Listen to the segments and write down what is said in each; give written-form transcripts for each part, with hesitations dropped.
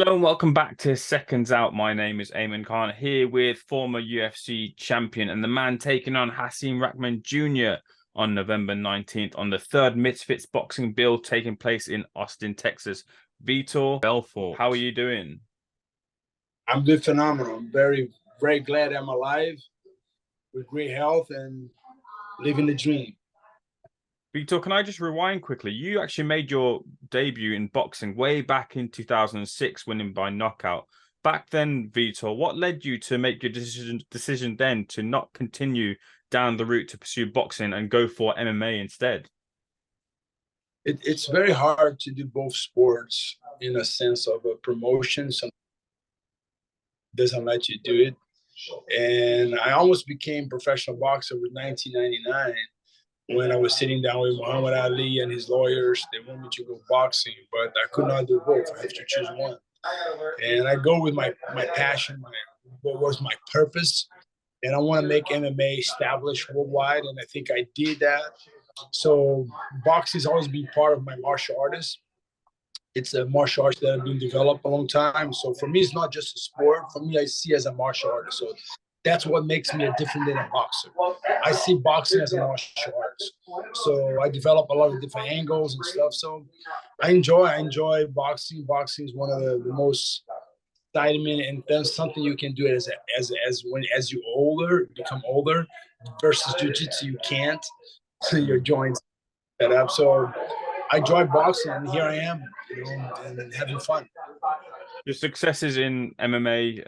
Hello and welcome back to Seconds Out. My name is Ayman Khan here with former UFC champion and the man taking on Hasim Rahman Jr. on November 19th on the third Misfits boxing bill taking place in Austin, Texas. Vitor Belfort, how are you doing? I'm doing phenomenal. I'm very glad I'm alive with great health and living the dream. Vitor, can I just rewind quickly? You actually made your debut in boxing way back in 2006, winning by knockout. Back then, Vitor, what led you to make your decision then to not continue down the route to pursue boxing and go for MMA instead? It's very hard to do both sports in a sense of a promotion. Some doesn't let you do it. And I almost became professional boxer with 1999 when I was sitting down with Muhammad Ali and his lawyers. They wanted me to go boxing, but I could not do both. I have to choose one. And I go with my passion, what was my purpose. And I want to make MMA established worldwide, and I think I did that. So boxing has always been part of my martial artist. It's a martial arts that have been developed a long time. So for me, it's not just a sport. For me, I see it as a martial artist. So that's what makes me a different than a boxer. I see boxing as a martial arts. So I develop a lot of different angles and stuff. So I enjoy boxing. Boxing is one of the most exciting, and then something you can do as you become older versus jiu-jitsu, you can't. So your joints set up. So I enjoy boxing, and here I am, and having fun. Your successes in MMA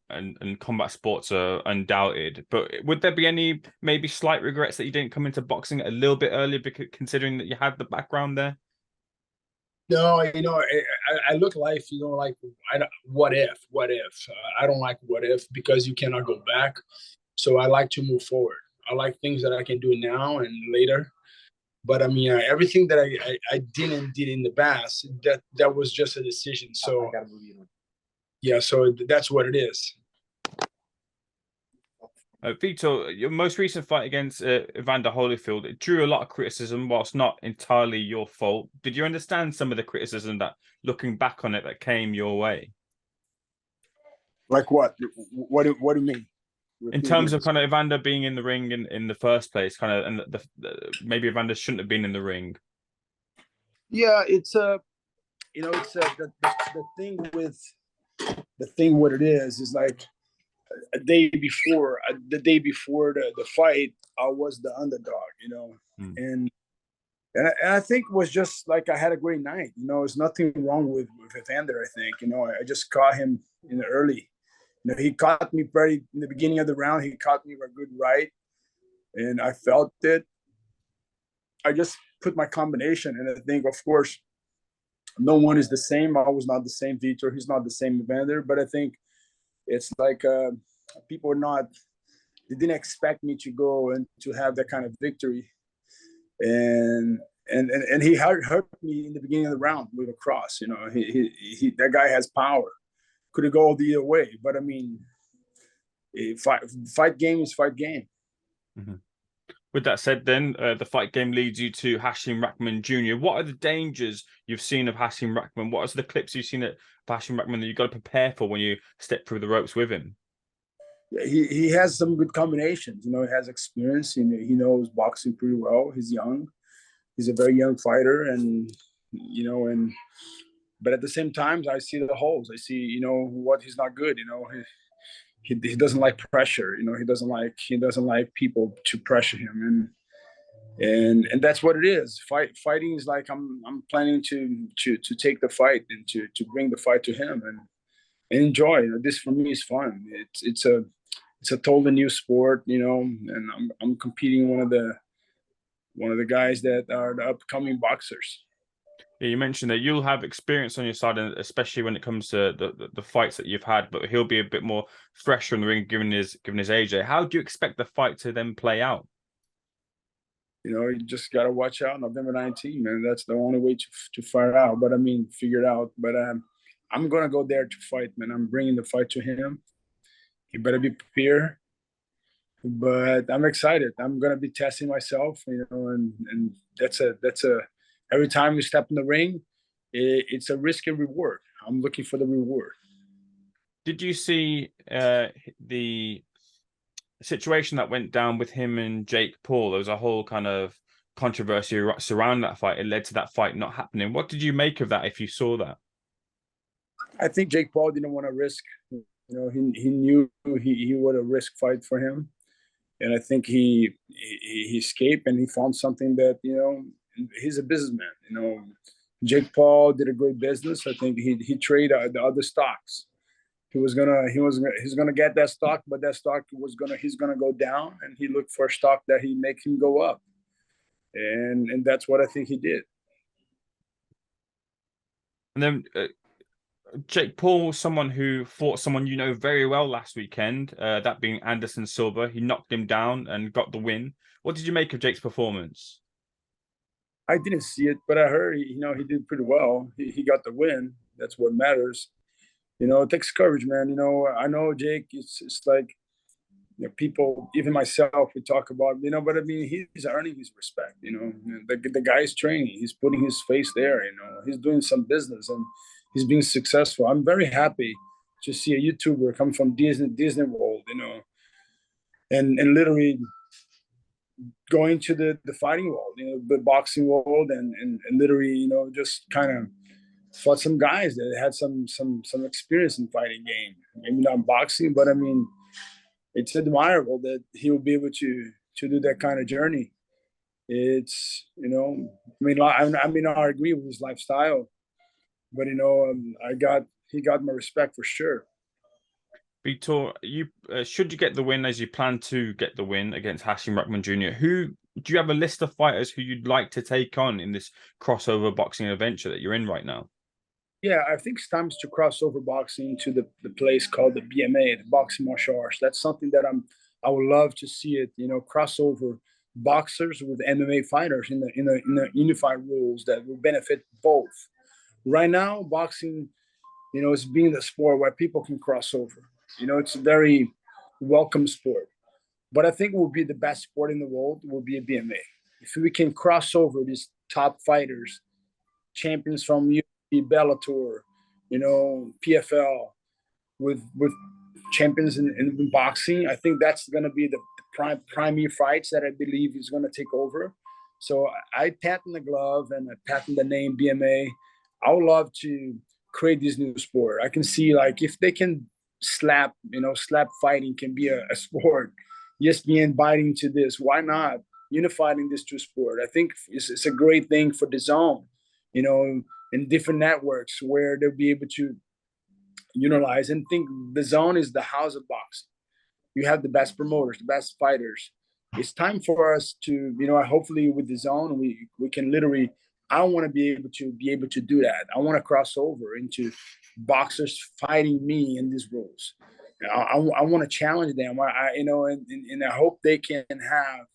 and combat sports are undoubted, but would there be any maybe slight regrets that you didn't come into boxing a little bit earlier, because considering that you had the background there? No, I look life, like what if? I don't like what if because you cannot go back. So I like to move forward. I like things that I can do now and later. But I mean, everything that I didn't did in the past, that was just a decision. So yeah, so that's what it is. Vitor, your most recent fight against Evander Holyfield, it drew a lot of criticism, whilst not entirely your fault. Did you understand some of the criticism that, looking back on it, that came your way? Like what? What do you mean? In terms of kind of Evander being in the ring in the first place, kind of, and maybe Evander shouldn't have been in the ring. Yeah, it's it's the thing. What it is like the day before the fight, I was the underdog, and I think it was just like I had a great night. There's nothing wrong with Evander. I think I just caught him in the early. He caught me very in the beginning of the round. He caught me a good right, and I felt it. I just put my combination, and I think, of course, no one is the same. I was not the same Vitor. He's not the same Evander. But I think it's like people they didn't expect me to go and to have that kind of victory, and he hurt me in the beginning of the round with a cross. He that guy has power. Could it go the other way? But I mean, fight game is fight game. Mm-hmm. With that said, then the fight game leads you to Hasim Rahman Jr. What are the dangers you've seen of Hasim Rahman? What are the clips you've seen of Hasim Rahman that you've got to prepare for when you step through the ropes with him? Yeah, he has some good combinations. He has experience. He knows boxing pretty well. He's young. He's a very young fighter, and but at the same time, I see the holes. I see what he's not good. He doesn't like pressure. He doesn't like people to pressure him, and that's what it is. Fighting is like I'm planning to take the fight and to bring the fight to him and enjoy. This for me is fun. It's a totally new sport, and I'm competing one of the guys that are the upcoming boxers. Yeah, you mentioned that you'll have experience on your side, and especially when it comes to the fights that you've had, but he'll be a bit more fresher in the ring given his age. How do you expect the fight to then play out? You just got to watch out November 19th, man. That's the only way to fire out. But I mean, figure it out. But I'm going to go there to fight, man. I'm bringing the fight to him. He better be prepared. But I'm excited. I'm going to be testing myself, and that's a every time you step in the ring, it's a risk and reward. I'm looking for the reward. Did you see the situation that went down with him and Jake Paul? There was a whole kind of controversy surrounding that fight. It led to that fight not happening. What did you make of that if you saw that? I think Jake Paul didn't want to risk. He knew he would a risk fight for him, and I think he escaped and he found something that he's a businessman. Jake Paul did a great business. I think he traded the other stocks. He's gonna get that stock, but that stock he's gonna go down, and he looked for a stock that he make him go up, and that's what I think he did. And then Jake Paul was someone who fought someone you know very well last weekend, that being Anderson Silva. He knocked him down and got the win. What did you make of Jake's performance? I didn't see it, but I heard he did pretty well. He got the win. That's what matters. It takes courage, man. I know Jake. It's like people, even myself, we talk about, but I mean, he's earning his respect. The guy's training. He's putting his face there. He's doing some business and he's being successful. I'm very happy to see a YouTuber come from Disney World, and literally going to the fighting world, the boxing world, and literally, just kind of fought some guys that had some experience in fighting game. Maybe not boxing, but I mean, it's admirable that he will be able to do that kind of journey. It's I agree with his lifestyle, but he got my respect for sure. Vitor, should you get the win as you plan to get the win against Hasim Rahman Jr., who do you have a list of fighters who you'd like to take on in this crossover boxing adventure that you're in right now? Yeah, I think it's time to cross over boxing to the place called the BMA, the boxing martial arts. That's something that I would love to see it, crossover boxers with MMA fighters in the unified rules that will benefit both. Right now, boxing, is being the sport where people can cross over. It's a very welcome sport. But I think it will be the best sport in the world will be a BMA. If we can cross over these top fighters, champions from UFC, Bellator, PFL, with champions in boxing, I think that's going to be the primary fights that I believe is going to take over. So I patent the glove and I patent the name BMA. I would love to create this new sport. I can see like if they can slap fighting can be a sport. Just being biting to this, why not unifying this to sport? I think it's a great thing for the zone, in different networks where they'll be able to utilize and think the zone is the house of boxing. You have the best promoters, the best fighters. It's time for us to, hopefully with the zone, we can literally. I want to be able to do that. I want to cross over into boxers fighting me in these rules. I want to challenge them. And I hope they can have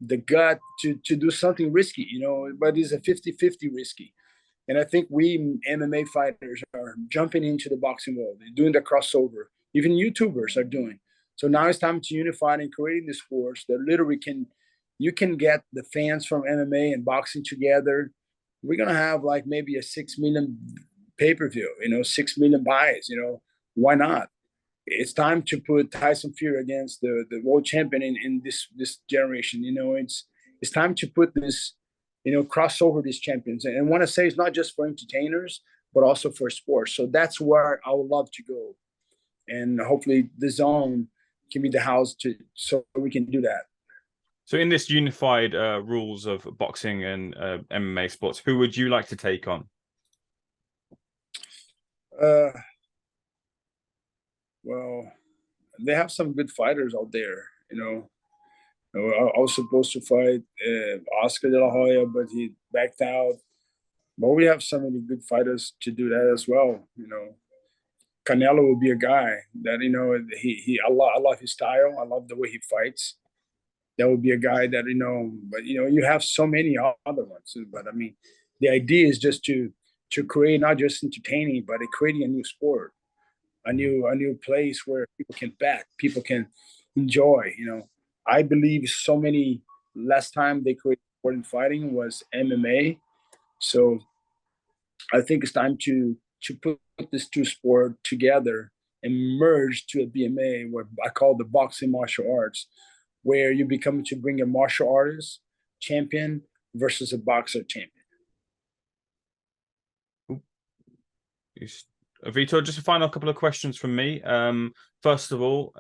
the gut to do something risky, but it's a 50-50 risky. And I think we MMA fighters are jumping into the boxing world, doing the crossover. Even YouTubers are doing. So now it's time to unify and creating the sports that literally you can get the fans from MMA and boxing together. We're gonna have like maybe a 6 million pay-per-view, 6 million buys. Why not? It's time to put Tyson Fury against the world champion in this generation. It's time to put this, cross over these champions. And I want to say it's not just for entertainers, but also for sports. So that's where I would love to go. And hopefully the zone can be the house so we can do that. So in this unified rules of boxing and MMA sports, who would you like to take on? Well, they have some good fighters out there. I was supposed to fight Oscar De La Hoya, but he backed out. But we have so many good fighters to do that as well. Canelo will be a guy that I love his style. I love the way he fights. That would be a guy that But you have so many other ones. But I mean, the idea is just to create not just entertaining, but creating a new sport, a new place where people can bet, people can enjoy. I believe so many last time they created sport in fighting was MMA. So I think it's time to put these two sports together and merge to a BMA, what I call the boxing martial arts, where you become to bring a martial artist champion versus a boxer champion. Vitor, just a final couple of questions from me. First of all,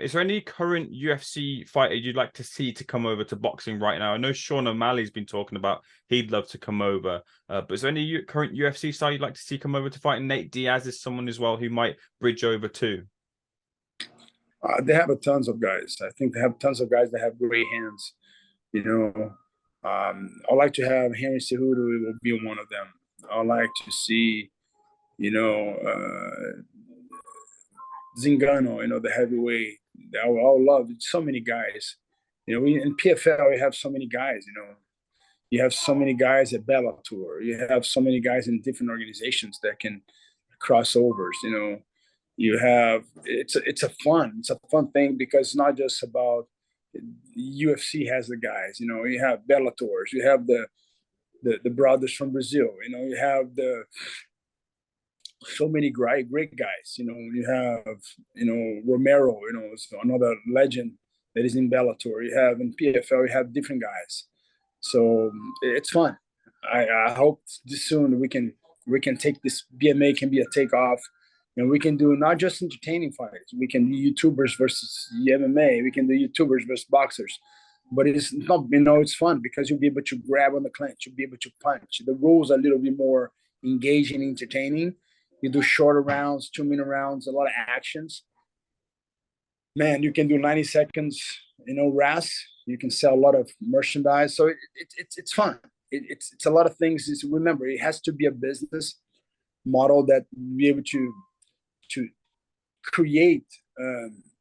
is there any current UFC fighter you'd like to see to come over to boxing right now? I know Sean O'Malley's been talking about he'd love to come over, but is there any current UFC star you'd like to see come over to fight? And Nate Diaz is someone as well who might bridge over too. They have a tons of guys. I think they have tons of guys that have great hands. You know, I'd like to have Henry Cejudo will be one of them. I'd like to see, you know, Zingano, you know, the heavyweight. I would love so many guys. You know, in PFL, we have so many guys, you know. You have so many guys at Bellator. You have so many guys in different organizations that can crossovers, you know. You have, it's a fun thing because it's not just about UFC has the guys, you know, you have Bellators, you have the brothers from Brazil, you know, you have so many great guys, you know, you have, you know, Romero, you know, another legend that is in Bellator. You have in PFL, you have different guys. So it's fun. I hope this soon we can take this BMA can be a takeoff. And we can do not just entertaining fights. We can do YouTubers versus MMA. We can do YouTubers versus boxers. But it's not, you know, it's fun because you'll be able to grab on the clinch. You'll be able to punch. The rules are a little bit more engaging, entertaining. You do shorter rounds, 2-minute rounds, a lot of actions. Man, you can do 90 seconds, you know, RAS. You can sell a lot of merchandise. So it's fun. It's a lot of things. Remember, it has to be a business model that be able to create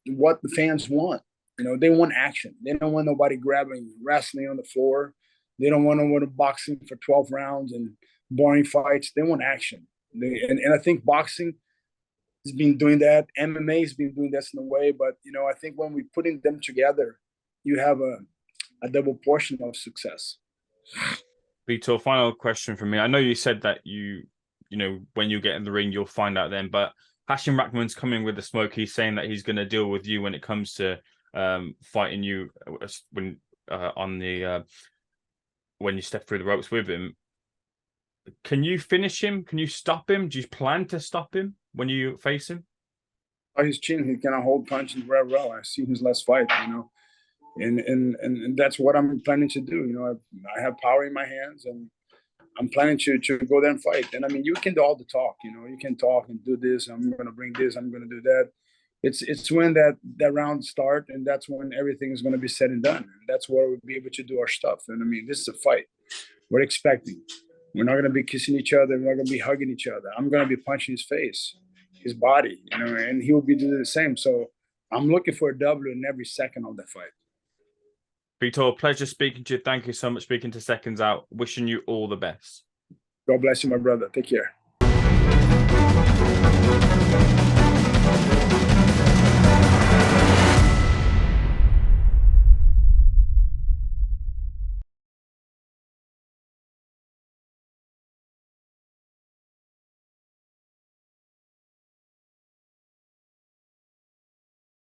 what the fans want. You know, they want action. They don't want nobody grabbing, wrestling on the floor. They don't want to boxing for 12 rounds and boring fights. They want action. And I think boxing has been doing that. MMA has been doing this in a way. But, you know, I think when we're putting them together, you have a double portion of success. Vitor, final question from me. I know you said that you know, when you get in the ring, you'll find out then, but Hasim Rahman's coming with the smoke. He's saying that he's going to deal with you when it comes to fighting you when when you step through the ropes with him. Can you finish him? Can you stop him? Do you plan to stop him when you face him? Oh, his chin, he cannot hold punches very well. I've seen his last fight, you know, and that's what I'm planning to do. You know, I have power in my hands, and I'm planning to go there and fight. And I mean, you can do all the talk, you know, you can talk and do this. I'm going to bring this. I'm going to do that. It's when that round start, and that's when everything is going to be said and done. And that's where we'll be able to do our stuff. And I mean, this is a fight. We're expecting. We're not going to be kissing each other. We're not going to be hugging each other. I'm going to be punching his face, his body, you know, and he will be doing the same. So I'm looking for a W in every second of that fight. Vitor, pleasure speaking to you. Thank you so much for speaking to Seconds Out. Wishing you all the best. God bless you, my brother. Take care.